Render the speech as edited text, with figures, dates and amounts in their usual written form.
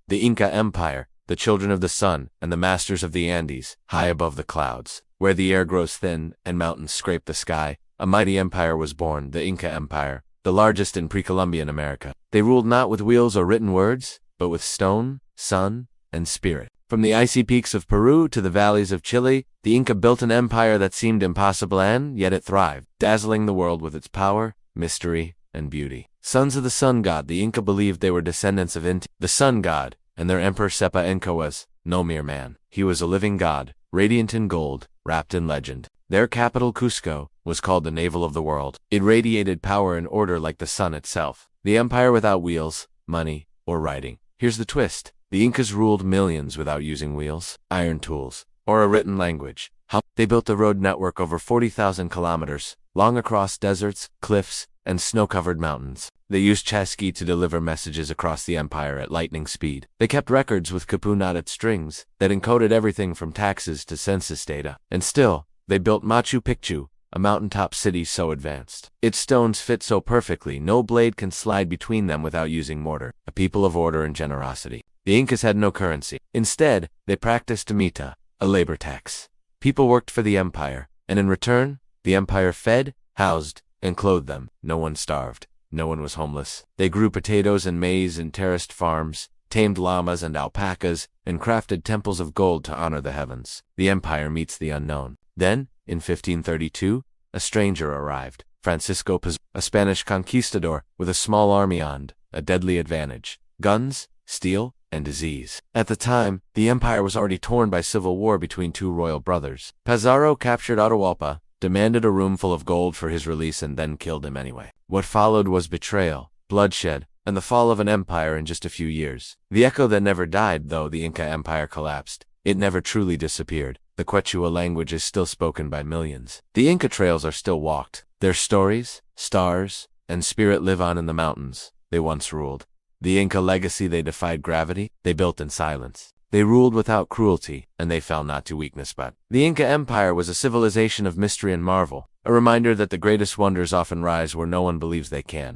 The Inca Empire, the children of the sun and the masters of the Andes, high above the clouds, where the air grows thin and mountains scrape the sky, a mighty empire was born, the Inca Empire, the largest in pre-Columbian America. They ruled not with wheels or written words, but with stone, sun, and spirit. From the icy peaks of Peru to the valleys of Chile, the Inca built an empire that seemed impossible, and yet it thrived, dazzling the world with its power, mystery, and beauty. Sons of the sun god, the Inca believed they were descendants of Inti, the sun god, and their emperor Sepa Inca was no mere man. He was a living god, radiant in gold, wrapped in legend. Their capital, Cusco, was called the navel of the world. It radiated power and order like the sun itself. The empire without wheels, money, or writing. Here's the twist. The Incas ruled millions without using wheels, iron tools, or a written language. They built the road network over 40,000 kilometers, long across deserts, cliffs, and snow-covered mountains. They used chasqui to deliver messages across the empire at lightning speed. They kept records with kapu-knotted strings that encoded everything from taxes to census data. And still, they built Machu Picchu, a mountaintop city so advanced. Its stones fit so perfectly, no blade can slide between them without using mortar. A people of order and generosity. The Incas had no currency. Instead, they practiced mita, a labor tax. People worked for the empire, and in return, the empire fed, housed, and clothed them. No one starved. No one was homeless. They grew potatoes and maize in terraced farms, tamed llamas and alpacas, and crafted temples of gold to honor the heavens. The empire meets the unknown. Then, in 1532, a stranger arrived, Francisco Pizarro, a Spanish conquistador with a small army and a deadly advantage: guns, steel, and disease. At the time, the empire was already torn by civil war between two royal brothers. Pizarro captured Atahualpa, demanded a room full of gold for his release, and then killed him anyway. What followed was betrayal, bloodshed, and the fall of an empire in just a few years. The echo that never died, though the Inca Empire collapsed. It never truly disappeared. The Quechua language is still spoken by millions. The Inca trails are still walked. Their stories, stars, and spirit live on in the mountains they once ruled. The Inca legacy: they defied gravity, they built in silence. They ruled without cruelty, and they fell not to weakness but. The Inca Empire was a civilization of mystery and marvel, a reminder that the greatest wonders often rise where no one believes they can.